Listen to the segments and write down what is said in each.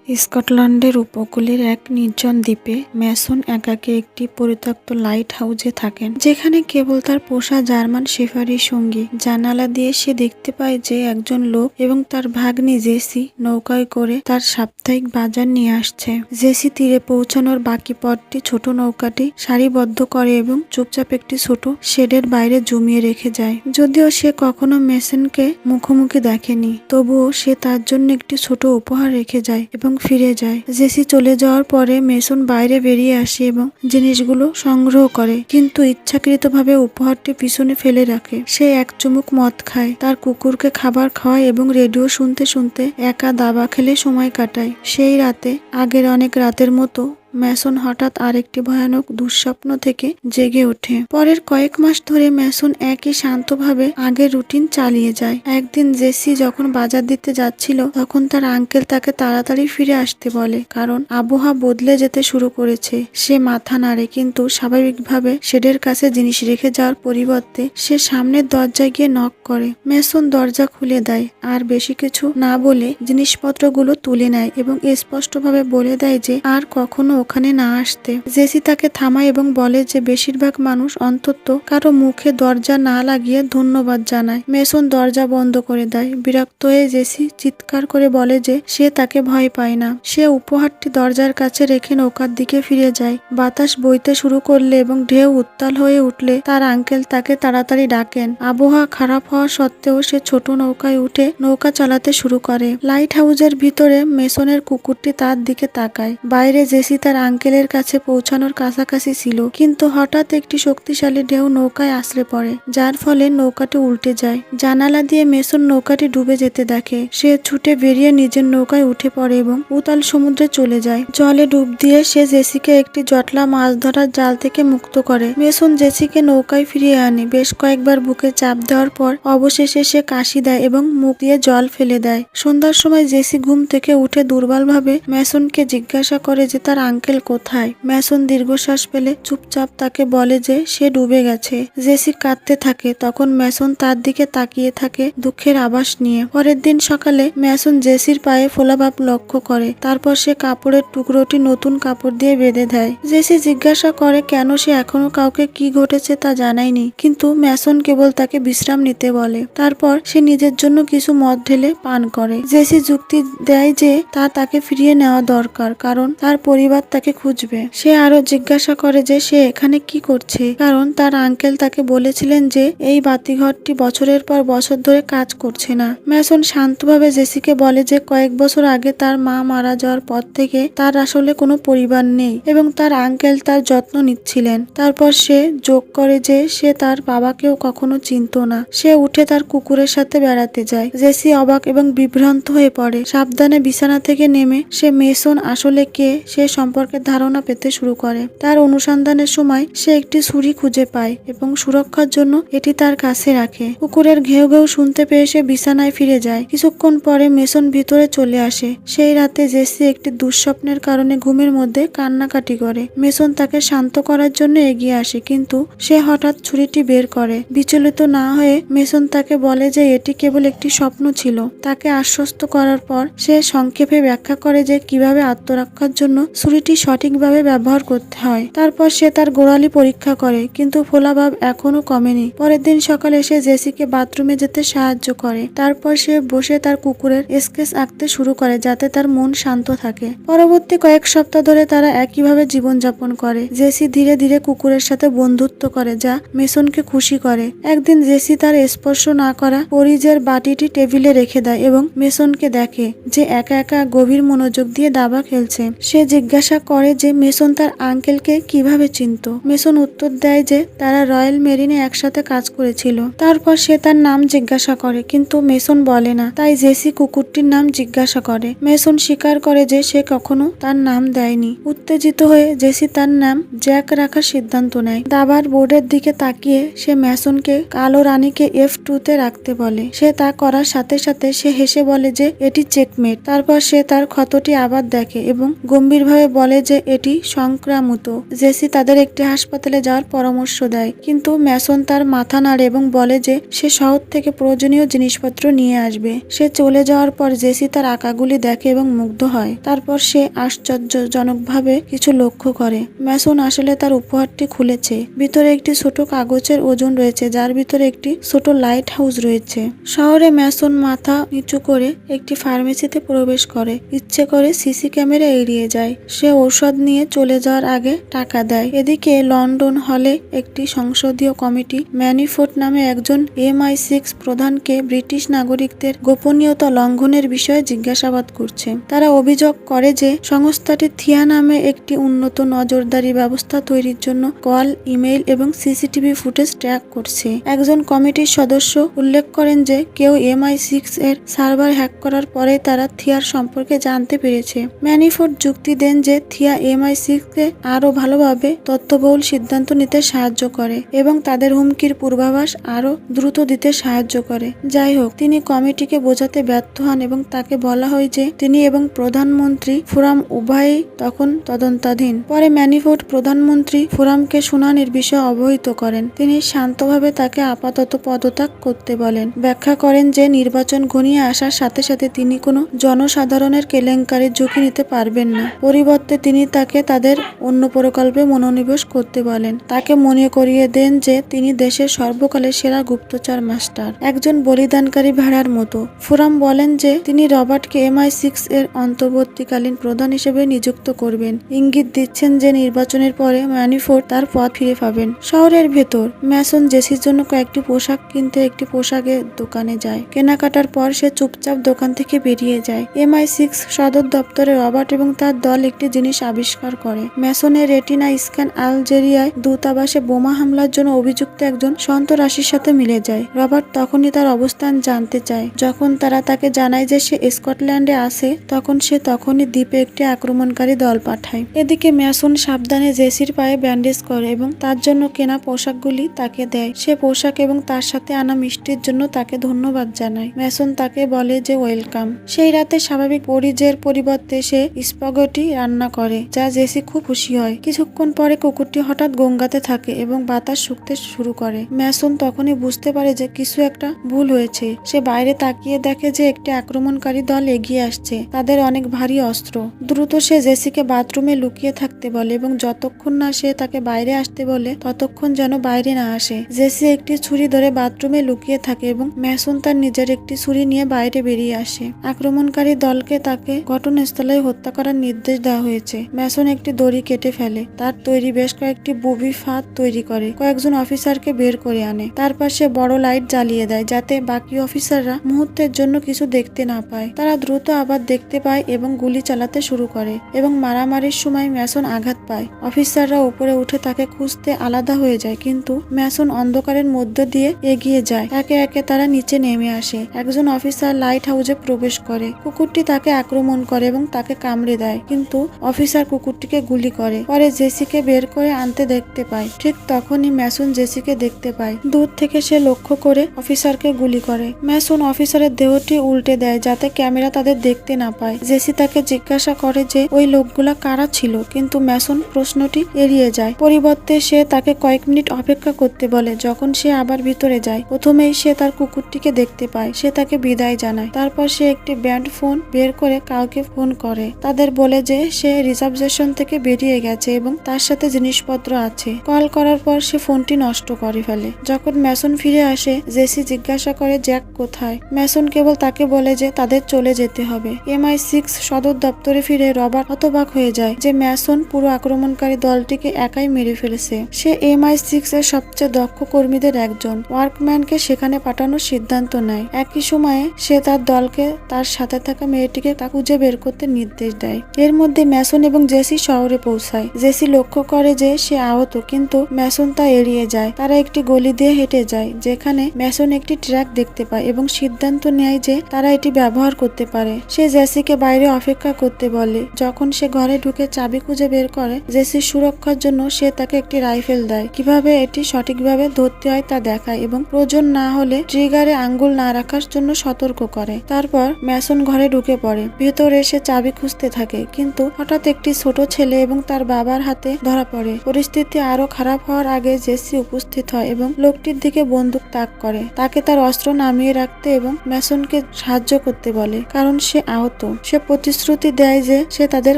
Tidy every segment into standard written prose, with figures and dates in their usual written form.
স্কটল্যান্ডের উপকূলের এক নির্জন দ্বীপে ম্যাসন একাকী একটি পরিত্যক্ত লাইট হাউসে থাকেন, যেখানে কেবল তার পোষা জার্মান শেফার্ডের সঙ্গী। জানালা দিয়ে সে দেখতে পায় যে একজন লোক এবং তার ভাগ্নি জেসি নৌকায় করে তার সাপ্তাহিক বাজার নিয়ে আসছে। জেসি তীরে পৌঁছানোর বাকি পথটি ছোট নৌকাটি সারিবদ্ধ করে এবং চুপচাপ একটি ছোট শেডের বাইরে জমিয়ে রেখে যায়। যদিও সে কখনো ম্যাসনকে মুখোমুখি দেখেনি, তবুও সে তার জন্য একটি ছোট উপহার রেখে যায় এবং ফিরে যায়। জেসি চলে যাওয়ার পরে ম্যাসন বাইরে বেরিয়ে আসে এবং জিনিসগুলো সংগ্রহ করে, কিন্তু ইচ্ছাকৃতভাবে উপহারটি পিছনে ফেলে রাখে। সে এক চুমুক মদ খায়, তার কুকুরকে খাবার খাওয়ায় এবং রেডিও শুনতে শুনতে একা দাবা খেলে সময় কাটায়। সেই রাতে আগের অনেক রাতের মতো ম্যাসন হঠাৎ আরেকটি ভয়ানক দুঃস্বপ্ন থেকে জেগে ওঠে। পরের কয়েক মাস ধরে ম্যাসন একই শান্তভাবে আগের রুটিন চালিয়ে যায়। একদিন জেসি যখন বাজার দিতে যাচ্ছিল, তখন তার আঙ্কেল তাকে তাড়াতাড়ি ফিরে আসতে বলে, কারণ আবহাওয়া বদলে যেতে শুরু করেছে। সে মাথা নাড়ে, কিন্তু স্বাভাবিকভাবে শেডের কাছে জিনিস রেখে যাওয়ার পরিবর্তে সে সামনের দরজায় গিয়ে নক করে। ম্যাসন দরজা খুলে দেয়, আর বেশি কিছু না বলে জিনিসপত্রগুলো তুলে নেয় এবং স্পষ্টভাবে বলে দেয় যে আর কখনো ওখানে না আসতে। জেসি তাকে থামায় এবং বলে যে বেশিরভাগ মানুষ অন্তত কারো মুখে দরজা না লাগিয়ে ধন্যবাদ জানায়। ম্যাসন দরজা বন্ধ করে দেয়। বিরক্ত হয়ে জেসি চিৎকার করে বলে যে সে তাকে ভয় পায় না। সে উপহারটি দরজার কাছে রেখে নৌকার দিকে ফিরে যায়। বাতাস বইতে শুরু করলে এবং ঢেউ উত্তাল হয়ে উঠলে তার আঙ্কেল তাকে তাড়াতাড়ি ডাকেন। আবহাওয়া খারাপ হওয়া সত্ত্বেও সে ছোট নৌকায় উঠে নৌকা চালাতে শুরু করে। লাইট হাউসের ভিতরে ম্যাসনের কুকুরটি তার দিকে তাকায়। বাইরে জেসি তার আঙ্কেলের কাছে পৌঁছানোর কাছাকাছি ছিল, কিন্তু হঠাৎ একটি শক্তিশালী ঢেউ নৌকায় আছড়ে পড়ে, যার ফলে নৌকাটি উল্টে যায়। জানালা দিয়ে ম্যাসন নৌকাটি ডুবে যেতে দেখে। সে ছুটে বেরিয়ে নিজের নৌকায় উঠে পড়ে এবং উতাল সমুদ্রে চলে যায়। জলে ডুব দিয়ে সে জেসিকে একটি জটলা মাছ ধরার জাল থেকে মুক্ত করে। ম্যাসন জেসিকে নৌকায় ফিরিয়ে আনে। বেশ কয়েকবার বুকে চাপ দেওয়ার পর অবশেষে সে কাশি দেয় এবং মুখ দিয়ে জল ফেলে দেয়। সন্ধ্যার সময় জেসি ঘুম থেকে উঠে দুর্বলভাবে ম্যাসনকে জিজ্ঞাসা করে যে তার আঙ্কেল কোথায়। ম্যাসন দীর্ঘশ্বাস ফেলে চুপচাপ তাকে বলে যে সে ডুবে গেছে। জেসি কাঁদতে থাকে, তখন ম্যাসন তার দিকে তাকিয়ে থাকে দুঃখের আভাস নিয়ে। পরের দিন সকালে ম্যাসন জেসির পায়ে ফোলাভাব লক্ষ্য করে। তারপর সে কাপড়ের টুকরোটি নতুন কাপড় দিয়ে বেঁধে দেয়। জেসি জিজ্ঞাসা করে কেন সে এখনো কাউকে কি ঘটেছে তা জানায়নি, কিন্তু ম্যাসন কেবল তাকে বিশ্রাম নিতে বলে। তারপর সে নিজের জন্য কিছু মদ ঢেলে পান করে। জেসি যুক্তি দেয় যে তাকে ফিরিয়ে নেওয়া দরকার, কারণ তার পরিবার তাকে খুঁজবে। সে আরো জিজ্ঞাসা করে যে সে এখানে কি করছে, কারণ তার আঙ্কেল তাকে বলেছিলেন যে এই বাতিঘরটি বছরের পর বছর ধরে কাজ করছে না। ম্যাসন শান্তভাবে জেসিকে বলে যে কয়েক বছর আগে তার মা মারা যাওয়ার পর থেকে তার আসলে কোনো পরিবার নেই এবং তার আঙ্কেল তার যত্ন নিচ্ছিলেন। তারপর সে যোগ করে যে সে তার বাবাকেও কখনো চিনত না। সে উঠে তার কুকুরের সাথে বেড়াতে যায়। জেসি অবাক এবং বিভ্রান্ত হয়ে পড়ে। সাবধানে বিছানা থেকে নেমে সে ম্যাসন আসলে কে সে সম্পর্কে ধারণা পেতে শুরু করে। তার অনুসন্ধানের সময় সে একটি ছুরি খুঁজে পায় এবং সুরক্ষার জন্য এটি তার কাছে রাখে। কুকুরের ঘেউ ঘেউ শুনতে পেয়ে সে বিছানায় ফিরে যায়। কিছুক্ষণ পরে ম্যাসন ভিতরে চলে আসে। সেই রাতে জেসি একটি দুঃস্বপ্নের কারণে ঘুমের মধ্যে কান্নাকাটি করে। ম্যাসন তাকে শান্ত করার জন্য এগিয়ে আসে, কিন্তু সে হঠাৎ ছুরিটি বের করে। বিচলিত না হয়ে ম্যাসন তাকে বলে যে এটি কেবল একটি স্বপ্ন ছিল। তাকে আশ্বস্ত করার পর সে সংক্ষেপে ব্যাখ্যা করে যে কিভাবে আত্মরক্ষার জন্য ছুরিটি সঠিকভাবে ব্যবহার করতে হয়। তারপর সে তার গোড়ালি পরীক্ষা করে, কিন্তু ফোলাভাব এখনো কমেনি। পরের দিন সকালে সে জেসিকে বাথরুমে যেতে সাহায্য করে। তারপর সে বসে তার কুকুরের স্কেচ আঁকতে শুরু করে, যাতে তার মন শান্ত থাকে। পরবর্তী কয়েক সপ্তাহ ধরে তারা একইভাবে জীবনযাপন করে। জেসি ধীরে ধীরে কুকুরের সাথে বন্ধুত্ব করে, যা ম্যাসনকে খুশি করে। একদিন জেসি তার স্পর্শ না করা পরিজের বাটিটি টেবিলে রেখে দেয় এবং ম্যাসনকে দেখে যে একা একা গভীর মনোযোগ দিয়ে দাবা খেলছে। সে জিজ্ঞাসা করে যে ম্যাসন তার আঙ্কেলকে কিভাবে চিনত। ম্যাসন উত্তর দেয় যে তারা রয়্যাল মেরিনে একসাথে কাজ করেছিল। তারপর সে তার নাম জিজ্ঞাসা করে, কিন্তু ম্যাসন বলে না। তাই জেসি কুকুরটির নাম জিজ্ঞাসা করে। ম্যাসন স্বীকার করে যে সে কখনো তার নাম দেয়নি। উত্তেজিত হয়ে জেসি তার নাম জ্যাক রাখার সিদ্ধান্ত নেয়। দাবার বোর্ডের দিকে তাকিয়ে সে ম্যাসনকে কালো রানীকে F2-তে রাখতে বলে। সে তা করার সাথে সাথে সে হেসে বলে যে এটি চেকমেট। তারপর সে তার ক্ষতটি আবার দেখে এবং গম্ভীরভাবে বলে যে এটি সংক্রামিত। জেসি তাদের একটি হাসপাতালে যাওয়ার পরামর্শ দেয়, কিন্তু ম্যাসন তার মাথা নাড়ে এবং বলে যে সে শহর থেকে প্রয়োজনীয় জিনিসপত্র নিয়ে আসবে। সে চলে যাওয়ার পর জেসি তার আঁকাগুলি দেখে এবং মুগ্ধ হয়। তারপর সে আশ্চর্যজনকভাবে কিছু লক্ষ্য করে। ম্যাসন আসলে তার উপহারটি খুলেছে। ভিতরে একটি ছোট কাগজের ওজন রয়েছে, যার ভিতরে একটি ছোট লাইট হাউস রয়েছে। শহরে ম্যাসন মাথা নিচু করে একটি ফার্মেসিতে প্রবেশ করে। ইচ্ছে করে সিসি ক্যামেরা এড়িয়ে যায়। সে ঔষধ নিয়ে চলে যাওয়ার আগে টাকা দেয়। এদিকে লন্ডন হলে একটি সংসদীয় কমিটি ম্যানিফোর্ড নামে একজন MI6 প্রধানকে ব্রিটিশ নাগরিকদের গোপনীয়তা লঙ্ঘনের বিষয়ে জিজ্ঞাসাবাদ করছে। তারা অভিযোগ করে যে সংস্থাটি থিয়া নামে একটি উন্নত নজরদারি ব্যবস্থা তৈরির জন্য কল, ইমেইল এবং সিসিটিভি ফুটেজ ট্র্যাক করছে। একজন কমিটির সদস্য উল্লেখ করেন যে কেউ MI6 এর সার্ভার হ্যাক করার পরে তারা থিয়ার সম্পর্কে জানতে পেরেছে। ম্যানিফোর্ড যুক্তি দেন যে থিয়া MI6 কে আরো ভালোভাবে তথ্যবহুল সিদ্ধান্ত নিতে সাহায্য করে এবং তাদের হুমকির পূর্বাভাস আরো দ্রুত দিতে সাহায্য করে। যাই হোক, তিনি কমিটিকে বোঝাতে ব্যর্থ হন এবং তাকে বলা হয় যে তিনি এবং প্রধানমন্ত্রী ফোরাম উভয়ই তখন তদন্তাধীন। পরে ম্যানিফোর্ড প্রধানমন্ত্রী ফোরামকে শুনানির বিষয়ে অবহিত করেন। তিনি শান্তভাবে তাকে আপাতত পদত্যাগ করতে বলেন, ব্যাখ্যা করেন যে নির্বাচন ঘনিয়ে আসার সাথে সাথে তিনি কোনো জনসাধারণের কেলেঙ্কারির ঝুঁকি নিতে পারবেন না। পরিবর্তে তিনি তাকে তাদের অন্য প্রকল্পে মনোনিবেশ করতে বলেন। তাকে মনে করিয়ে দেন যে তিনি দেশের সর্বকালের সেরা গুপ্তচর মাস্টার, একজন বলিদানকারী ভেড়ার মতো। ফোরাম বলেন যে তিনি রবার্টকে MI6 এর অন্তর্বর্তীকালীন প্রধান হিসেবে নিযুক্ত করবেন, ইঙ্গিত দিচ্ছেন যে নির্বাচনের পরে ম্যানিফোর্ড তার পদ ফিরে পাবেন। শহরের ভেতর ম্যাসন জেসির জন্য কয়েকটি পোশাক কিনতে একটি পোশাকের দোকানে যায়। কেনাকাটার পর সে চুপচাপ দোকান থেকে বেরিয়ে যায়। MI6 সদর দপ্তরে রবার্ট এবং তার দল একটি জিনিস আবিষ্কার করে। ম্যাসনের রেটিনা স্ক্যান আলজেরিয়ায় দূতাবাসে বোমা হামলার জন্য অভিযুক্ত একজন সন্ত্রাসীর সাথে মিলে যায়। রবার্ট তখনই তার অবস্থান জানতে চায়। যখন তারা তাকে জানায় যে সে স্কটল্যান্ডে আছে, তখন সে তখনই দ্বীপে একটি আক্রমণকারী দল পাঠায়। এদিকে ম্যাসন সাবধানে জেসির পায়ে ব্যান্ডেজ করে এবং তার জন্য কেনা পোশাকগুলি তাকে দেয়। সে পোশাক এবং তার সাথে আনা মিষ্টির জন্য তাকে ধন্যবাদ জানায়। ম্যাসন তাকে বলে যে ওয়েলকাম। সেই রাতে স্বাভাবিক পরিজের পরিবর্তে সে স্পাগেটি রান্না করে, যা জেসি খুব খুশি হয়। কিছুক্ষণ পরে কুকুরটি হঠাৎ গঙ্গাতে থাকে এবং বাতাস শুকতে শুরু করে। ম্যাসন তখনই বুঝতে পারে যে কিছু একটা ভুল হয়েছে। সে বাইরে তাকিয়ে দেখে যে একটি আক্রমণকারী দল এগিয়ে আসছে, তাদের অনেক ভারী অস্ত্র। দ্রুত সে জেসিকে বাথরুমে লুকিয়ে থাকতে বলে এবং যতক্ষণ না সে তাকে বাইরে আসতে বলে ততক্ষণ যেন বাইরে না আসে। জেসি একটি ছুরি ধরে বাথরুমে লুকিয়ে থাকে এবং ম্যাসন তার নিজের একটি ছুরি নিয়ে বাইরে বেরিয়ে আসে। আক্রমণকারী দলকে তাকে ঘটনাস্থলে হত্যা করার নির্দেশ দেওয়া হয়েছে। ম্যাসন একটি দড়ি কেটে ফেলে, তার তৈরি বেশ কয়েকটি বুবি ফাঁদ তৈরি করে, কয়েকজন অফিসারকে বের করে আনে। তারপর সে বড় লাইট জ্বালিয়ে দেয় যাতে বাকি অফিসাররা মুহূর্তের জন্য কিছু দেখতে না পায়। তারা দ্রুত আবার দেখতে পায় এবং গুলি চালাতে শুরু করে এবং মারামারির সময় ম্যাসন আঘাত পায়। অফিসাররা উপরে উঠে তাকে খুঁজতে আলাদা হয়ে যায়, কিন্তু ম্যাসন অন্ধকারের মধ্য দিয়ে এগিয়ে যায়। একে একে তারা নিচে নেমে আসে। একজন অফিসার লাইট হাউসে প্রবেশ করে। কুকুরটি তাকে আক্রমণ করে এবং তাকে কামড়ে দেয়, কিন্তু অফিসার কুকুরটিকে গুলি করে। পরে জেসিকে বের করে আনতে দেখতে পায়। ঠিক তখনই ম্যাসন জেসিকে দেখতে পায়। দূর থেকে সে লক্ষ্য করে অফিসারকে গুলি করে। ম্যাসন অফিসারের দেহটি উল্টে দেয় যাতে ক্যামেরা তাদের দেখতে না পায়। জেসি তাকে জিজ্ঞাসা করে যে ওই লোকগুলা কারা ছিল, কিন্তু ম্যাসন প্রশ্নটি এড়িয়ে যায়। পরিবর্তে সে তাকে কয়েক মিনিট অপেক্ষা করতে বলে। যখন সে আবার ভিতরে যায়, প্রথমেই সে তার কুকুরটিকে দেখতে পায়। সে তাকে বিদায় জানায়। তারপর সে একটি ব্যান্ড ফোন বের করে কাউকে ফোন করে, তাদের বলে যে সে রিজার্ভেশন থেকে বেরিয়ে গেছে এবং তার সাথে জিনিসপত্র আছে। কল করার পর সে ফোনটি নষ্ট করে ফেলে। যখন ম্যাসন ফিরে আসে, জেসি জিজ্ঞাসা করে জ্যাক কোথায়। ম্যাসন কেবল তাকে বলে যে তাদের চলে যেতে হবে। MI6 সদর দপ্তরে ফিরে রবার্ট হতবাক হয়ে যায় যে ম্যাসন পুরো আক্রমণকারী দলটিকে একাই মেরে ফেলেছে। সে MI6 এর সবচেয়ে দক্ষ কর্মীদের একজন, ওয়ার্কম্যানকে সেখানে পাঠানোর সিদ্ধান্ত নেয়। একই সময়ে সে তার দলকে তার সাথে থাকা মেয়েটিকে তা খুঁজে বের করতে নির্দেশ দেয়। এর মধ্যে ম্যাসন এবং জেসি শহরে পৌঁছায়। জেসি লক্ষ্য করে যে সে আহত, কিন্তু ম্যাসন তা এড়িয়ে যায়। তারা একটি গলি দিয়ে হেঁটে যায়, যেখানে ম্যাসন একটি ট্র্যাক দেখতে পায় এবং সিদ্ধান্ত নেয় যে তারা এটি ব্যবহার করতে পারে। সে জেসিকে বাইরে অপেক্ষা করতে বলে। যখন সে ঘরে ঢুকে চাবি খুঁজে বের করে, জেসির সুরক্ষার জন্য সে তাকে একটি রাইফেল দেয়। কিভাবে এটি সঠিকভাবে ধরতে হয় তা দেখায় এবং প্রয়োজন না হলে ট্রিগারে আঙ্গুল না রাখার জন্য সতর্ক করে। তারপর ম্যাসন ঘরে ঢুকে পড়ে। ভেতরে সে চাবি খুঁজতে থাকে, কিন্তু হঠাৎ হঠাৎ একটি ছোট ছেলে এবং তার বাবার হাতে ধরা পড়ে। পরিস্থিতি আরো খারাপ হওয়ার আগে জেসি উপস্থিত হয় এবং লোকটির দিকে বন্দুক তাক করে, তাকে তার অস্ত্র নামিয়ে রাখতে এবং ম্যাসনকে সাহায্য করতে বলে কারণ সে আহত। সে প্রতিশ্রুতি দেয় যে সে তাদের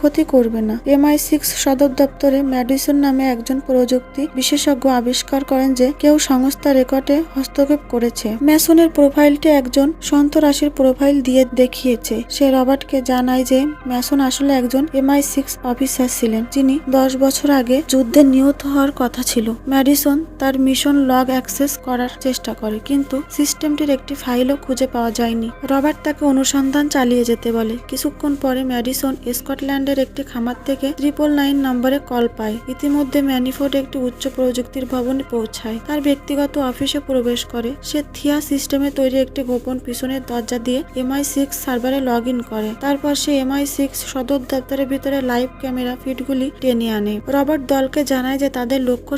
ক্ষতি করবে না। MI6 সদর দপ্তরে ম্যাডিসন নামে একজন প্রযুক্তি বিশেষজ্ঞ আবিষ্কার করেন যে কেউ সংস্থা রেকর্ডে হস্তক্ষেপ করেছে। ম্যাসনের প্রোফাইলটি একজন সন্তরাশির প্রোফাইল দিয়ে দেখিয়েছে। সে রবার্টকে জানায় যে ম্যাসন আসলে একজন MI6 অফিসার ছিলেন যিনি 10 বছর আগে যুদ্ধে নিহত হওয়ার কথা ছিল। ম্যাডিসন তার মিশন লগ অ্যাক্সেস করার চেষ্টা করে কিন্তু সিস্টেমটির একটি ফাইলও খুঁজে পাওয়া যায়নি। রবার্ট তাকে অনুসন্ধান চালিয়ে যেতে বলে। কিছুক্ষণ পরে ম্যাডিসন স্কটল্যান্ডের একটি খামার থেকে 999 নম্বরে কল পায়। ইতিমধ্যে ম্যানিফোর্ড একটি উচ্চ প্রযুক্তির ভবনে পৌঁছায়, তার ব্যক্তিগত অফিসে প্রবেশ করে। সে থিয়া সিস্টেমে তৈরি একটি গোপন পিছনের দরজা দিয়ে MI6 সার্ভারে লগ ইন করে। তারপর সে MI6 সদর দপ্তরের ভিতরে লাইভ ক্যামেরা ফিডগুলি টেনে আনে। রবার্ট দলকে জানায় যে তাদের লক্ষ্য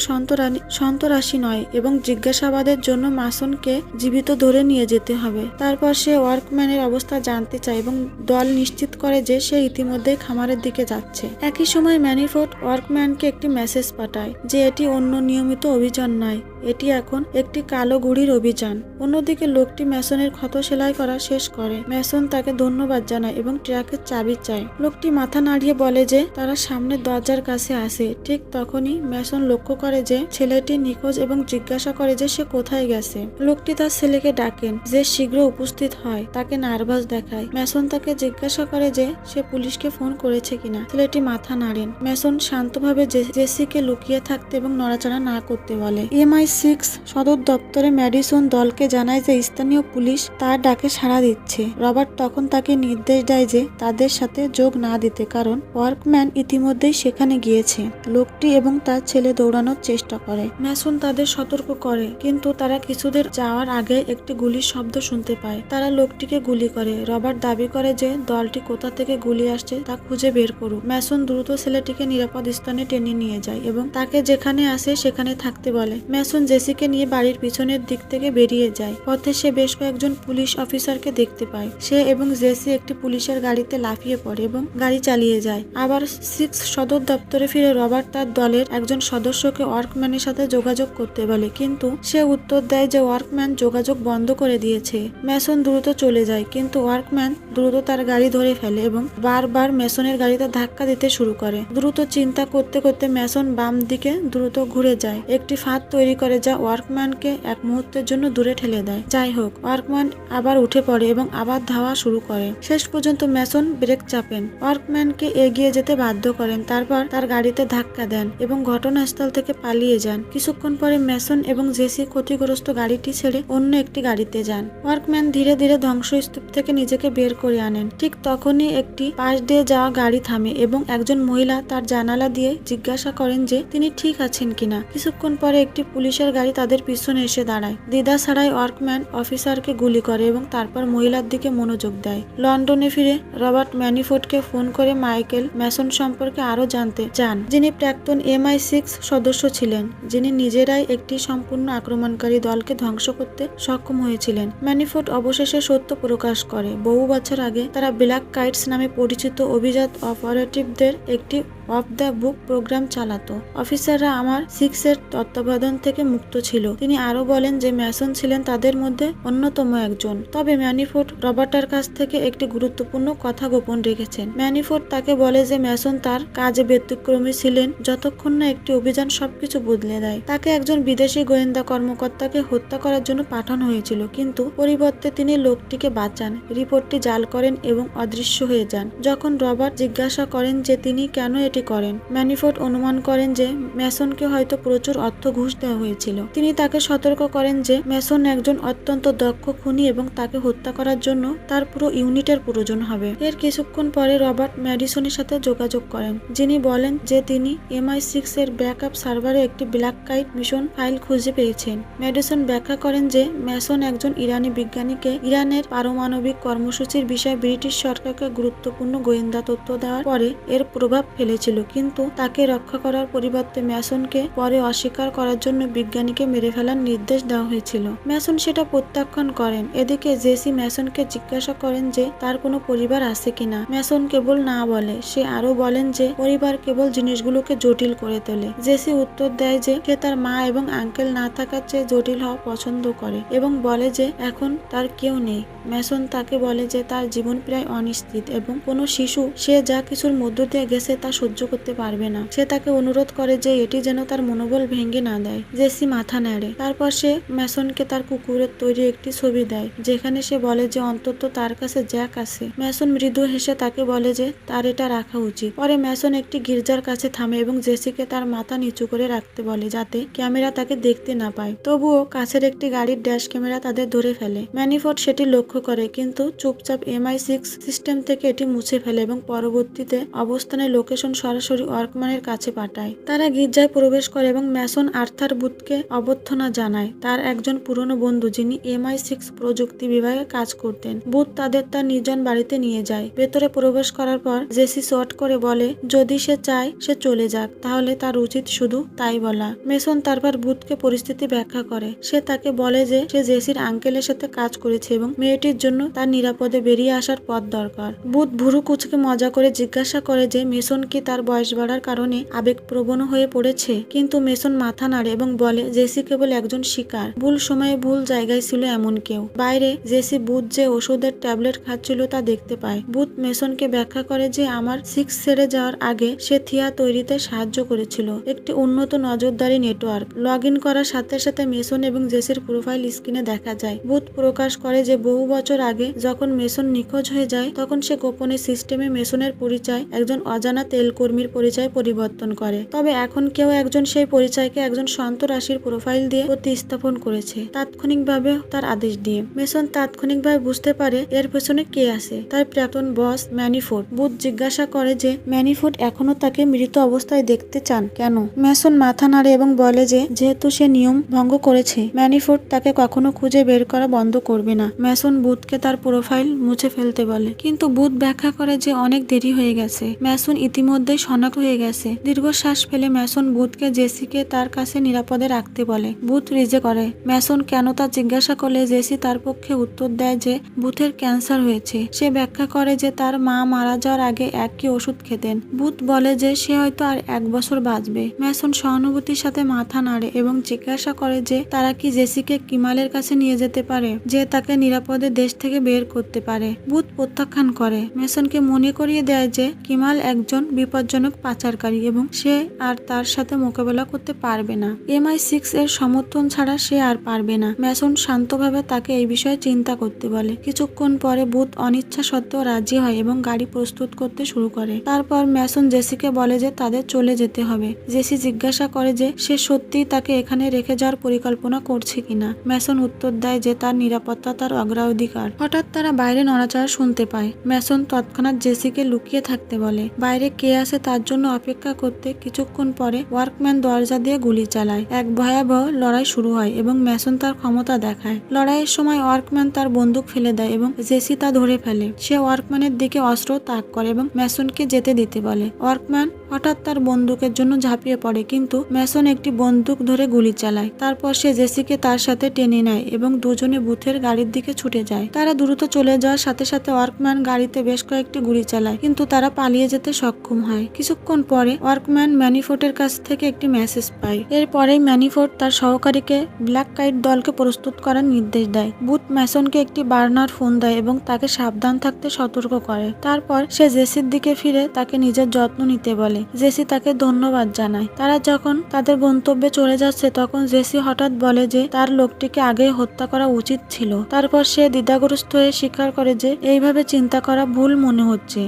সন্তরাশি নয় এবং জিজ্ঞাসাবাদের জন্য ম্যাসনকে জীবিত ধরে নিয়ে যেতে হবে। তারপর সে ওয়ার্কম্যানের অবস্থা জানতে চায় এবং দল নিশ্চিত করে যে সে ইতিমধ্যেই খামারের দিকে যাচ্ছে। একই সময় ম্যানিফোর্ড ওয়ার্কম্যানকে একটি মেসেজ পাঠায় যে এটি অন্য নিয়মিত অভিযান নয়, এটি এখন একটি কালো গুড়ির অভিযান। অন্যদিকে লোকটি ম্যাসনের ক্ষত সেলাই করা শেষ করে। ম্যাসন তাকে ধন্যবাদ জানায় এবং ট্রাকের চাবি চায়। লোকটি মাথা নাড়িয়ে বলে যে তারা সামনের দরজার কাছে আসে। ঠিক তখনই ম্যাসন লক্ষ্য করে যে ছেলেটি নিখোঁজ এবং জিজ্ঞাসা করে যে সে কোথায় গেছে। লোকটি তার ছেলেকে ডাকেন যে শীঘ্র উপস্থিত হয়, তাকে নার্ভাস দেখায়। ম্যাসন তাকে জিজ্ঞাসা করে যে সে পুলিশকে ফোন করেছে কিনা। ছেলেটি মাথা নাড়েন। ম্যাসন শান্তভাবে জেসিকে লুকিয়ে থাকতে এবং নড়াচড়া না করতে বলে। MI6 সদর দপ্তরে ম্যাডিসন দলকে জানায় যে স্থানীয় পুলিশ তার ডাকে সাড়া দিচ্ছে। রবার্ট তখন তাকে নির্দেশ দেয় যে তাদের সাথে যোগ না দিতে কারণ ওয়ার্কম্যান ইতিমধ্যেই সেখানে গিয়েছে। লোকটি এবং তার ছেলে দৌড়ানোর চেষ্টা করে। ম্যাসন তাদের সতর্ক করে কিন্তু তারা কিছুদের যাওয়ার আগে একটি গুলির শব্দ শুনতে পায়। তারা লোকটিকে গুলি করে। রবার্ট দাবি করে যে দলটি কোথা থেকে গুলি আসছে তা খুঁজে বের করুক। ম্যাসন দ্রুত ছেলেটিকে নিরাপদ স্থানে টেনে নিয়ে যায় এবং তাকে যেখানে আসে সেখানে থাকতে বলে। ম্যাসন জেসিকে নিয়ে বাড়ির পিছনের দিক থেকে বেরিয়ে যায়। পথে সে বেশ কয়েকজন পুলিশ অফিসারকে দেখতে পায়। সে এবং জেসি একটি পুলিশের গাড়িতে লাফিয়ে পড়ে এবং গাড়ি চালিয়ে যায়। আবার 6 সদর দপ্তরে ফিরে রবার্ট তার দলের একজন সদস্যকে ওয়ার্কম্যানের সাথে যোগাযোগ করতে বলে কিন্তু সে উত্তর দেয় যে ওয়ার্কম্যান যোগাযোগ বন্ধ করে দিয়েছে। ম্যাসন দ্রুত চলে যায় কিন্তু ওয়ার্কম্যান দ্রুত তার গাড়ি ধরে ফেলে এবং বারবার ম্যাসনের গাড়িতে ধাক্কা দিতে শুরু করে। দ্রুত চিন্তা করতে করতে ম্যাসন বাম দিকে দ্রুত ঘুরে যায়, একটি ফাঁদ তৈরি করে যা ওয়ার্কম্যানকে এক মুহূর্তের জন্য দূরে ঠেলে দেয়। যাই হোক, ওয়ার্কম্যান আবার উঠে পড়ে এবং আবার ধাওয়া শুরু করে। শেষ পর্যন্ত ম্যাসন ব্রেক চাপেন, ওয়ার্কম্যানকে এগিয়ে যেতে বাধ্য করেন। তারপর তার গাড়িতে ধাক্কা দেন এবং ঘটনাস্থল থেকে পালিয়ে যান। কিছুক্ষণ পরে ম্যাসন এবং জেসি ক্ষতিগ্রস্ত গাড়িটি ছেড়ে অন্য একটি গাড়িতে যান। ওয়ার্কম্যান ধীরে ধীরে ধ্বংসস্তূপ থেকে নিজেকে বের করে আনেন। ঠিক তখনই একটি পাশ দিয়ে যাওয়া গাড়ি থামে এবং একজন মহিলা তার জানালা দিয়ে জিজ্ঞাসা করেন যে তিনি ঠিক আছেন কিনা। কিছুক্ষণ পরে একটি পুলিশের গাড়ি তাদের পিছনে এসে দাঁড়ায়। দ্বিধা ছাড়াই ওয়ার্কম্যান অফিসারকে গুলি করে এবং তারপর মহিলার দিকে মনোযোগ দেয়। লন্ডনে ফিরে রবার্ট ম্যানিফোর্ডকে ফোন করে মাইকেল ম্যাসন সম্পর্কে আরো জানতে চান, যিনি প্রাক্তন MI6 সদস্য ছিলেন, যিনি নিজেরাই একটি সম্পূর্ণ আক্রমণকারী দলকে ধ্বংস করতে সক্ষম হয়েছিলেন। ম্যানিফোর্ড অবশেষে সত্য প্রকাশ করে। বহু বছর আগে তারা ব্ল্যাক কাইটস নামে পরিচিত অভিজাত অপারেটিভদের একটি অফ দ্য বুক প্রোগ্রাম চালাতো। অফিসাররা আমার 6 এর তত্ত্বাবধান থেকে মুক্ত ছিল। তিনি আরো বলেন যে ম্যাসন ছিলেন তাদের মধ্যে অন্যতম একজন। তবে ম্যানিফোর্ড রবার্টার কাছ থেকে একটি গুরুত্বপূর্ণ কথা গোপন রেখেছেন। ম্যানিফোর্ড তাকে বলে যে ম্যাসন তার কাজে ব্যতিক্রমী ছিলেন যতক্ষণ না একটি অভিযান সবকিছু বদলে দেয়। তাকে একজন বিদেশি গোয়েন্দা কর্মকর্তাকে হত্যা করার জন্য পাঠানো হয়েছিল কিন্তু পরিবর্তে তিনি লোকটিকে বাঁচান, রিপোর্টটি জাল করেন এবং অদৃশ্য হয়ে যান। যখন রবার্ট জিজ্ঞাসা করেন যে তিনি কেন এটি করেন, ম্যানিফোর্ড অনুমান করেন যে ম্যাসনকে হয়তো প্রচুর অর্থ ঘুষ দেওয়া হয়েছিল। তিনি তাকে সতর্ক করেন যে ম্যাসন একজন অত্যন্ত দক্ষ খুনি এবং তাকে হত্যা করার জন্য তার পুরো ইউনিটের প্রয়োজন হবে। এর কিছুক্ষণ পরে রবার্ট ম্যাডিসনের সাথে যোগাযোগ করেন, যিনি বলেন যে তিনি MI6 এর ব্যাকআপ সার্ভারে একটি ব্ল্যাক কাইট মিশন ফাইল খুঁজে পেয়েছেন। ম্যাডিসন ব্যাখ্যা করেন যে ম্যাসন একজন ইরানি বিজ্ঞানীকে ইরানের পারমাণবিক কর্মসূচির বিষয়ে ব্রিটিশ সরকারকে গুরুত্বপূর্ণ গোয়েন্দা তথ্য দেওয়ার পরে এর প্রভাব ফেলেছিল। হয়েছিল, কিন্তু তাকে রক্ষা করার পরিবর্তে ম্যাসনকে পরে অস্বীকার করার জন্য বিজ্ঞানীকে মেরে ফেলার নির্দেশ দেওয়া হয়েছিল। ম্যাসন সেটা প্রত্যাখ্যান করেন। এদিকে জেসি ম্যাসনকে জিজ্ঞাসা করেন যে তার কোনো পরিবার আছে কিনা। ম্যাসন কেবল না বলে। সে আরো বলেন যে পরিবার কেবল জিনিসগুলোকে জটিল করে তোলে। জেসি উত্তর দেয় যে সে তার মা এবং আঙ্কেল না থাকার চেয়ে জটিল হওয়া পছন্দ করে এবং বলে যে এখন তার কেউ নেই। ম্যাসন তাকে বলে যে তার জীবন প্রায় অনিশ্চিত এবং কোনো শিশু সে যা কিছুর মধ্য দিয়ে গেছে তা সহ্য করতে পারবে না। সে তাকে অনুরোধ করে যে এটি যেন তার মনোবল ভেঙে না দেয়। জেসি মাথা নাড়ে। তারপর সে ম্যাসনকে তার কুকুরের তৈরি একটি ছবি দেয়, যেখানে সে বলে যে অন্তত তার কাছে জ্যাক আছে। ম্যাসন মৃদু হেসে তাকে বলে যে তার এটা রাখা উচিত। পরে ম্যাসন একটি গির্জার কাছে থামে এবং জেসিকে তার মাথা নিচু করে রাখতে বলে যাতে ক্যামেরা তাকে দেখতে না পায়। তবুও কাছের একটি গাড়ির ড্যাশ ক্যামেরা তাদের ধরে ফেলে। ম্যানিফোর্ড সেটি লক্ষ্য করে, কিন্তু চুপচাপ MI6 সিস্টেম থেকে এটি মুছে ফেলে এবং পরবর্তীতে অবস্থানের লোকেশন সরাসরি ওয়ার্কম্যানের কাছে পাঠায়। তারা গির্জায় প্রবেশ করে এবং ম্যাসন আর্থার বুথকে অভ্যর্থনা জানায়, তার একজন পুরনো বন্ধু যিনি MI6 প্রযুক্তি বিভাগে কাজ করতেন। বুথ তাদের তার নির্জন বাড়িতে নিয়ে যায়। ভেতরে প্রবেশ করার পর জেসি শর্ট করে বলে যদি সে চায় সে চলে যাক, তাহলে তার উচিত শুধু তাই বলা। ম্যাসন তারপর বুথকে পরিস্থিতি ব্যাখ্যা করে। সে তাকে বলে যে সে জেসির আঙ্কেলের সাথে কাজ করেছে এবং মেয়েটির জন্য তার নিরাপদে বেরিয়ে আসার পথ দরকার। বুথ ভুরু কুচকে মজা করে জিজ্ঞাসা করে যে মেসন কি তার বয়স বাড়ার কারণে আবেগপ্রবণ হয়ে পড়েছে, কিন্তু মেসন মাথা নাড়ে এবং বলে জেসি কেবল একজন শিকার, ভুল সময়ে ভুল জায়গায় ছিল এমন কেউ। বাইরে জেসি বুথ যে ওষুধের ট্যাবলেট খাচ্ছিল তা দেখতে পায়। বুথ মেসনকে ব্যাখ্যা করে যে আমার 6 ছেড়ে যাওয়ার আগে সে থিয়া তৈরিতে সাহায্য করেছিল, একটি উন্নত নজরদারি নেটওয়ার্ক। লগ ইন করার সাথে সাথে মেসন এবং জেসির প্রোফাইল স্ক্রিনে দেখা যায়। বুথ প্রকাশ করে যে বহু বছর আগে যখন মেসন নিখোঁজ হয়ে যায় তখন সে গোপনে সিস্টেমে মেসনের পরিচয় একজন অজানা তেলকর্মীর পরিচয় পরিবর্তন করে। তবে এখন কেউ একজন সেই পরিচয়কে একজন সন্তরাশির প্রোফাইল দিয়ে প্রতিস্থাপন করেছে, তাৎক্ষণিকভাবে তার আদেশ দিয়ে। মেসন তাৎক্ষণিকভাবে বুঝতে পারে এর পেছনে কে আছে, তার প্রাক্তন বস ম্যানিফোর্ড। বুথ জিজ্ঞাসা করে যে ম্যানিফোর্ড এখনো তাকে মৃত অবস্থায় দেখতে চান কেন। মেসন মাথা নাড়ে এবং বলে যে যেহেতু সে নিয়ম ভঙ্গ করেছে, ম্যানিফোর্ড তাকে কখনো খুঁজে বের করা বন্ধ করবে না। মেসন বুথকে তার প্রোফাইল মুছে ফেলতে বলে, কিন্তু বুথ ব্যাখ্যা করে যে অনেক দেরি হয়ে গেছে, মেসন ইতিমধ্যে শনাক্ত হয়ে গেছে। দীর্ঘশ্বাস ফেলে মেসন বুথকে জেসিকে তার কাছে নিরাপদে রাখতে বলে। বুথ রিজে করে। মেসন কেন তা জিজ্ঞাসা করলে জেসি তার পক্ষে উত্তর দেয় যে বুথের ক্যান্সার হয়েছে। সে ব্যাখ্যা করে যে তার মা মারা যাওয়ার আগে একই ওষুধ খেতেন। বুথ বলে যে সে হয়তো আর 1 বছর বাঁচবে। মেসন সহানুভূতির সাথে মাথা নাড়ে এবং জিজ্ঞাসা করে যে তারা কি জেসিকে কিমালের কাছে নিয়ে যেতে পারে, যে তাকে নিরাপদে দেশ থেকে বের করতে পারে। বুথ প্রত্যাখ্যান করে। মেসনকে মনে করিয়ে দেয় যে কিমাল একজন বিপজ্জনক পাচারকারী এবং সে আর তার সাথে মোকাবেলা করতে পারবে না। MI6 এর সমর্থন ছাড়া সে আর পারবে না। মেসন শান্তভাবে তাকে এই বিষয়ে চিন্তা করতে বলে। কিছুক্ষণ পরে বুথ অনিচ্ছা সত্ত্বেও রাজি হয় এবং গাড়ি প্রস্তুত করতে শুরু করে। তারপর মেসন জেসিকে বলে যে তাদের চলে যেতে হবে। জেসি জিজ্ঞাসা করে যে সে সত্যিই তাকে এখানে রেখে যাওয়ার পরিকল্পনা করছে কিনা। মেসন উত্তর দেয় যে তার নিরাপত্তা তার অগ্রাধিকার। হঠাৎ তারা বাইরে নড়াচড়া শুনতে পায়। মেসন তৎক্ষণাৎ জেসিকে লুকিয়ে থাকতে বলে। বাইরে কে আছে তার জন্য অপেক্ষা করতে কিছুক্ষণ পরে ওয়ার্কম্যান দরজা দিয়ে গুলি চালায়। এক ভয়াবহ লড়াই শুরু হয় এবং মেসন তার ক্ষমতা দেখায়। লড়াইয়ের সময় ওয়ার্কম্যান তার বন্দুক ফেলে দেয় এবং জেসি তা ধরে ফেলে। সে ওয়ার্কম্যানের দিকে অস্ত্র তাক করে এবং মেসনকে যেতে দিতে বলে। ওয়ার্কম্যান হঠাৎ তার বন্দুকের জন্য ঝাঁপিয়ে পড়ে, কিন্তু মেসন একটি বন্দুক ধরে গুলি চালায়। তারপর সে জেসিকে তার সাথে টেনে নেয় এবং দুজনে বুথের গাড়ির দিকে ছুটে যায়। তারা দ্রুত চলে যাওয়ার সাথে সাথে ওয়ার্কম্যান গাড়িতে বেশ কয়েকটি গুলি চালায়, কিন্তু তারা পালিয়ে যেতে সক্ষম হয়। কিছুক্ষণ পরে ওয়ার্কম্যান ম্যানিফোর্ডের কাছ থেকে একটি মেসেজ পায়। এরপরেই ম্যানিফোর্ড তার সহকারীকে ব্ল্যাক কাইট দলকে প্রস্তুত করার নির্দেশ দেয়। বুথ মেসনকে একটি বার্নার ফোন দেয় এবং তাকে সাবধান থাকতে সতর্ক করে। তারপর সে জেসির দিকে ফিরে তাকে নিজের যত্ন নিতে বলে। জেসি তাকে ধন্যবাদ জানায়। তারা যখন তাদের গন্তব্যে চলে যাচ্ছে তখন জেসি হঠাৎ বলে যে তার লোকটিকে আগে হত্যা করা উচিত ছিল। তারপর সে দ্বিধাগ্রস্ত হয়ে স্বীকার করে যে এইভাবে চিন্তা করা ভুল মনে হচ্ছে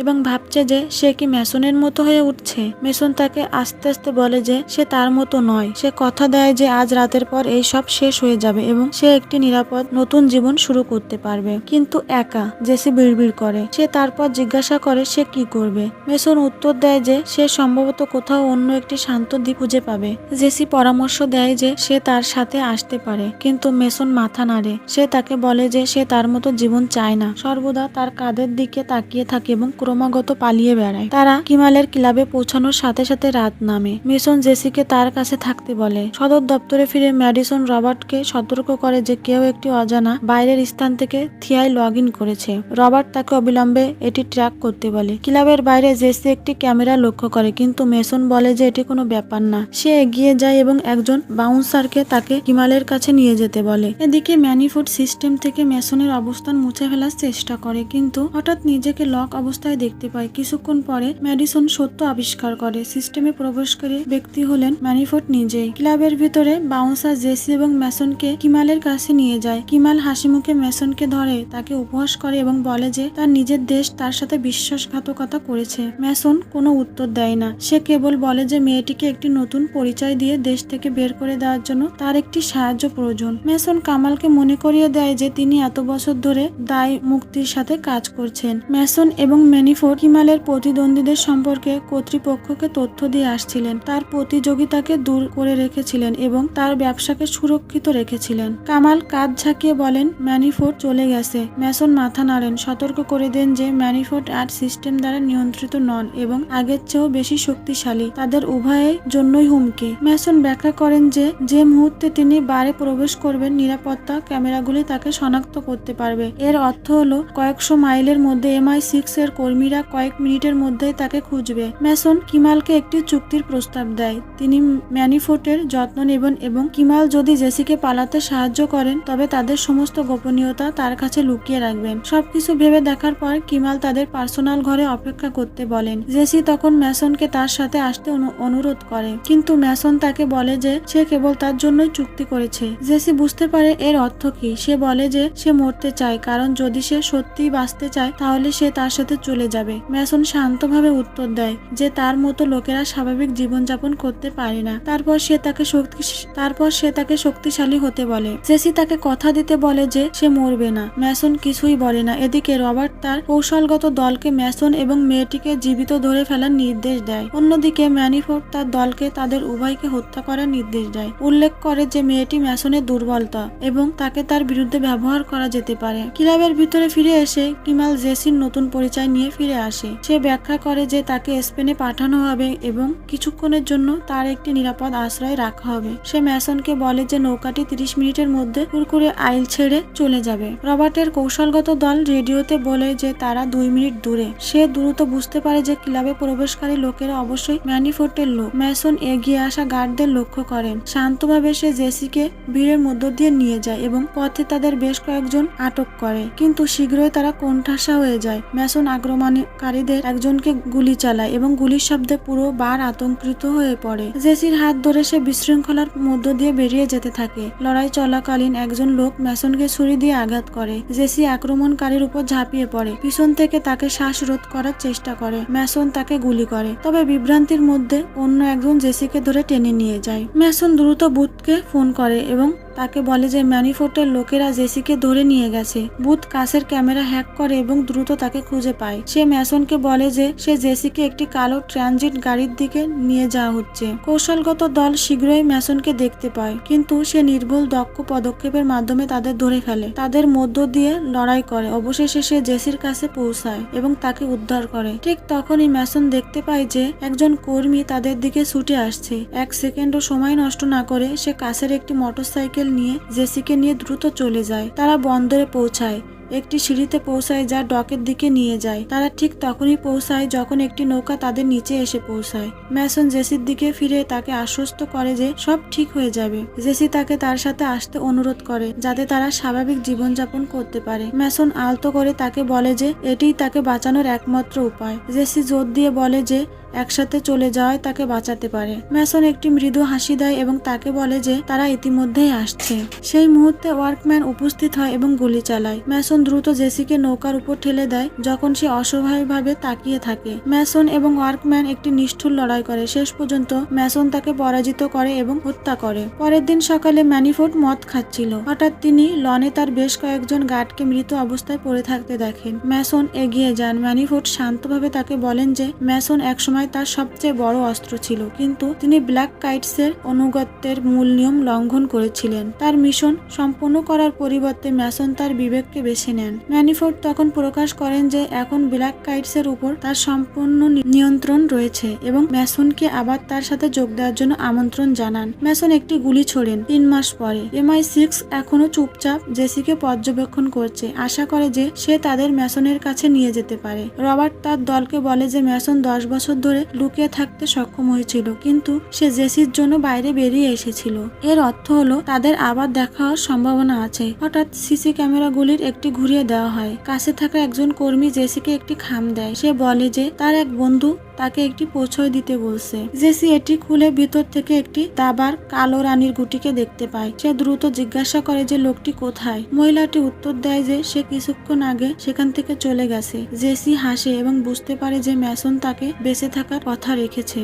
এবং ভাবছে যে সে কি মেসনের মতো হয়ে উঠছে। মেসন তাকে আস্তে আস্তে বলে যে সে তার মতো নয়। সে কথা দেয় যে আজ রাতের পর এই সব শেষ হয়ে যাবে এবং সে একটি নিরাপদ নতুন জীবন শুরু করতে পারবে, কিন্তু একা। জেসি বিড়বিড় করে। সে তারপর জিজ্ঞাসা করে সে কি করবে। মেসন উত্তর দেয় যে সে সম্ভবত কোথাও অন্য একটি শান্ত দ্বীপ খুঁজে পাবে। জেসি পরামর্শ দেয় যে সে তার সাথে আসতে পারে, কিন্তু মেসন মাথা নাড়ে। সে তাকে বলে যে সে তার মতো জীবন চায় না, সর্বদা তার কাঁধের দিকে তাকিয়ে থাকে এবং ক্রমাগত পালিয়ে বেড়ায়। তারা কিমালের ক্লাবে পৌঁছানোর সাথে সাথে রাত নামে। মেসন জেসিকে তার কাছে থাকতে বলে। সদর দপ্তরে ফিরে ম্যাডিসন রবার্টকে সতর্ক করে যে কেউ একটি অজানা বাইরের স্থান থেকে থিয়ায় লগ ইন করেছে। রবার্ট তাকে অবিলম্বে এটি ট্র্যাক করতে বলে। ক্লাবের বাইরে জেসি একটি ক্যামেরা লক্ষ্য করে, কিন্তু মেসন বলে যে এটি কোনো ব্যাপার না। সে এগিয়ে যায় এবং একজন বাউন্সারকে তাকে কিমালের কাছে নিয়ে যেতে বলে। এদিকে ম্যানিফোর্ড সিস্টেম থেকে মেসনের অবস্থান মুছে ফেলার চেষ্টা করে, কিন্তু হঠাৎ নিজেকে লক অবস্থায় দেখতে পায়। কিছুক্ষণ পরে ম্যাডিসন সত্য আবিষ্কার করে। সিস্টেমে প্রবেশকারী ব্যক্তি হলেন ম্যানিফোর্ড নিজেই। ক্লাবের ভিতরে বাউন্সার জেসি এবং মেসনকে কিমালের কাছে নিয়ে যায়। কিমাল হাসি মুখে মেসনকে ধরে তাকে উপহাস করে এবং বলে যে তার নিজের দেশ তার সাথে বিশ্বাসঘাতকতা করেছে। মেসন কোনো উত্তর দেয় না। সে কেবল বলে যে মেয়েটিকে একটি নতুন পরিচয় দিয়ে দেশ থেকে বের করে দেওয়ার জন্য তার একটি সাহায্য প্রয়োজন। মেসন কামালকে মনে করিয়ে দেয় যে তিনি এত বছর ধরে দায় মুক্তির সাথে কাজ করছেন। মেসন এবং ম্যানিফোর্ড কিমালের প্রতিদ্বন্দ্বীদের সম্পর্কে কর্তৃপক্ষকে তথ্য দিয়ে আসছিলেন, তার প্রতিযোগিতাকে দূর করে রেখেছিলেন এবং তার ব্যবসাকে সুরক্ষিত রেখেছিলেন। কামাল কাঁধ ঝাঁকিয়ে বলেন ম্যানিফোর্ড চলে গেছে। মেসন মাথা নাড়েন, সতর্ক করে দেন যে ম্যানিফোর্ড আর সিস্টেম দ্বারা নিয়ন্ত্রিত নন এবং আগের চেয়েও বেশি শক্তিশালী। তাদের উভয়ের জন্যই হুমকি। মেসন ব্যাখ্যা করেন যে মুহূর্তে তিনি বারে প্রবেশ করবেন, নিরাপত্তা ক্যামেরাগুলি তাকে শনাক্ত করতে পারবে। এর অর্থ হলো কয়েকশো মাইলের মধ্যে MI6 এর কর্মীরা কয়েক মিনিটের মধ্যেই তাকে খুঁজবে। মেসন কিমালকে একটি চুক্তির প্রস্তাব দেয়। তিনি ম্যানিফোর্ডের যত্ন নেবেন এবং কিমাল যদি জেসিকে পালাতে সাহায্য করেন তবে তাদের সমস্ত গোপনীয়তা তার কাছে লুকিয়ে রাখবেন। সবকিছু ভেবে দেখার পর কিমাল তাদের পার্সোনাল ঘরে অপেক্ষা করতে বলেন। জেসি তখন মেসনকে তার সাথে আসতে অনুরোধ করে, কিন্তু মেসন তাকে বলে যে সে কেবল তার জন্যই চুক্তি করেছে। জেসি বুঝতে পারে এর অর্থ কি। সে বলে যে সে মরতে চায়, কারণ যদি সে সত্যিই বাঁচতে চায় তাহলে সে তার সাথে চলে যাবে। মেসন শান্তভাবে উত্তর দেয় যে তার মতো লোকেরা স্বাভাবিক জীবনযাপন করতে পারে না। তারপর সে তাকে শক্তিশালী হতে বলে। জেসি তাকে কথা দিতে বলে যে সে মরবে না। মেসন কিছুই বলে না। এদিকে রবার্ট তার কৌশলগত দলকে মেসন এবং মেয়েটিকে জীবিত ধরে ফেলার নির্দেশ দেয়। অন্যদিকে ম্যানিফোর্ড তার দলকে তাদের উভয়কে হত্যা করার নির্দেশ দেয়। উল্লেখ করে যে মেয়েটি মেসনের দুর্বলতা এবং তাকে তার বিরুদ্ধে ব্যবহার করা যেতে পারে। ক্লাবের ভিতরে ফিরে এসে কিমাল জেসির নতুন পরিচয় নিয়ে ফিরে আসে। সে ব্যাখ্যা করে যে তাকে স্পেনে পাঠানো হবে এবং কিছুক্ষণের জন্য তার একটি নিরাপদ আশ্রয় রাখা হবে। সে মেসনকে বলে যে নৌকাটি 30 মিনিটের মধ্যে কুরকুরে আইল ছেড়ে চলে যাবে। রবার্টের কৌশলগত দল রেডিওতে বলে যে তারা 2 মিনিট দূরে। সে দ্রুত বুঝতে পারে যে ক্লাবে প্রবেশকারী লোকেরা অবশ্যই ম্যানিফোর্ডের লোক। মেসন এগিয়ে আসা গার্ডদের লক্ষ্য করেন। শান্তভাবে সে জেসিকে ভিড়ের মধ্য দিয়ে নিয়ে যায় এবং পথে তাদের বেশ কয়েকজন আটক করে, কিন্তু শীঘ্রই তারা কোণঠাসা হয়ে যায়। মেসন আক্রমণকারীদের একজনকে গুলি চালায় এবং গুলির শব্দে পুরো বার আতঙ্কিত হয়ে পড়ে। জেসির হাত ধরে সে বিশৃঙ্খলার মধ্য দিয়ে বেরিয়ে যেতে থাকে। লড়াই চলাকালীন একজন লোক মেসনকে ছুরি দিয়ে আঘাত করে। জেসি আক্রমণকারীর উপর ঝাঁপিয়ে পড়ে, পিছন থেকে তাকে শ্বাসরোধ করার চেষ্টা করে। মেসন তাকে গুলি করে, তবে বিভ্রান্তির মধ্যে অন্য একজন জেসিকে ধরে টেনে নিয়ে যায়। মেসন দ্রুত বুথকে ফোন করে এবং তাকে বলে যে ম্যানিফোর্ডের লোকেরা জেসিকে ধরে নিয়ে গেছে। বুথ কাছের ক্যামেরা হ্যাক করে এবং দ্রুত তাকে খুঁজে পায়। সে মেসনকে বলে যে সে জেসিকে একটি কালো ট্রানজিট গাড়ির দিকে নিয়ে যাওয়া হচ্ছে। কৌশলগত দল শীঘ্রই মেসনকে দেখতে পায়, কিন্তু সে নির্ভুল দক্ষ পদক্ষেপের মাধ্যমে তাদের ধরে ফেলে। তাদের মধ্য দিয়ে লড়াই করে। অবশেষে সে জেসির কাছে পৌঁছায় এবং তাকে উদ্ধার করে। ঠিক তখনই মেসন দেখতে পায় যে একজন কর্মী তাদের দিকে ছুটে আসছে। 1 সেকেন্ডও সময় নষ্ট না করে সে কাছের একটি মোটরসাইকেল নিয়ে জেসিকে নিয়ে দ্রুত চলে যায়। তারা বন্দরে পৌঁছায়, একটি সিঁড়িতে পৌঁছায় যা ডকের দিকে নিয়ে যায়। তারা ঠিক তখনই পৌঁছায় যখন একটি নৌকা তাদের নিচে এসে পৌঁছায়। মেসন জেসির দিকে ফিরে তাকে আশ্বস্ত করে যে সব ঠিক হয়ে যাবে। জেসি তাকে তার সাথে আসতে অনুরোধ করে যাতে তারা স্বাভাবিক জীবনযাপন করতে পারে। মেসন আলতো করে তাকে বলে যে এটিই তাকে বাঁচানোর একমাত্র উপায়। জেসি জোর দিয়ে বলে যে একসাথে চলে যাওয়ায় তাকে বাঁচাতে পারে। মেসন একটি মৃদু হাসি দেয় এবং তাকে বলে যে তারা ইতিমধ্যেই আসছে। সেই মুহূর্তে ওয়ার্কম্যান উপস্থিত হয় এবং গুলি চালায়। মেসন দ্রুত জেসিকে নৌকার উপর ঠেলে দেয় যখন সে অসহায়ভাবে তাকিয়ে থাকে। মেসন এবং ওয়ার্কম্যান একটি নিষ্ঠুর লড়াই করে। শেষ পর্যন্ত মেসন তাকে পরাজিত করে এবং হত্যা করে। পরের দিন সকালে ম্যানিফোর্ড মদ খাচ্ছিল। হঠাৎ তিনি লনে তার বেশ কয়েকজন গার্ডকে মৃত অবস্থায় পড়ে থাকতে দেখেন। মেসন এগিয়ে যান। ম্যানিফোর্ড শান্তভাবে তাকে বলেন যে মেসন একসময় তার সবচেয়ে বড় অস্ত্র ছিল, কিন্তু তিনি ব্ল্যাক কাইটসের অনুগত্যের মূল নিয়ম লঙ্ঘন করেছিলেন। তার মিশন সম্পন্ন করার পরিবর্তে মেসন তার বিবেককে বেছে বেছে নেন। ম্যানিফোর্ড তখন প্রকাশ করেন যে এখন ব্ল্যাক কাইটসের উপর তার সম্পূর্ণ নিয়ন্ত্রণ রয়েছে এবং ম্যাসনকে আবার তার সাথে যোগ দেওয়ার জন্য আমন্ত্রণ জানান। ম্যাসন একটি গুলি ছোড়েন। 3 মাস পরে MI6 এখনো চুপচাপ জেসিকে পর্যবেক্ষণ করছে, আশা করে যে সে তাদের ম্যাসনের কাছে নিয়ে যেতে পারে। রবার্ট তার দলকে বলে যে ম্যাসন 10 বছর ধরে লুকিয়ে থাকতে সক্ষম হয়েছিল, কিন্তু সে জেসির জন্য বাইরে বেরিয়ে এসেছিল। এর অর্থ হলো তাদের আবার দেখা হওয়ার সম্ভাবনা আছে। হঠাৎ সিসি ক্যামেরাগুলির একটি ঘুরিয়ে দেওয়া হয়। কাছে থাকা একজন কর্মী জেসিকে একটি খাম দেয়। সে বলে যে তার এক বন্ধু তাকে একটি পৌঁছয় দিতে বলছে। জেসি এটি খুলে ভিতর থেকে একটি দাবার কালো রানীর গুটিকে দেখতে পায়। সে দ্রুত জিজ্ঞাসা করে যে লোকটি কোথায়। মহিলাটি উত্তর দেয় যে সে কিছুক্ষণ আগে সেখান থেকে চলে গেছে। জেসি হাসে এবং বুঝতে পারে যে ম্যাসন তাকে বেঁচে থাকার কথা রেখেছে।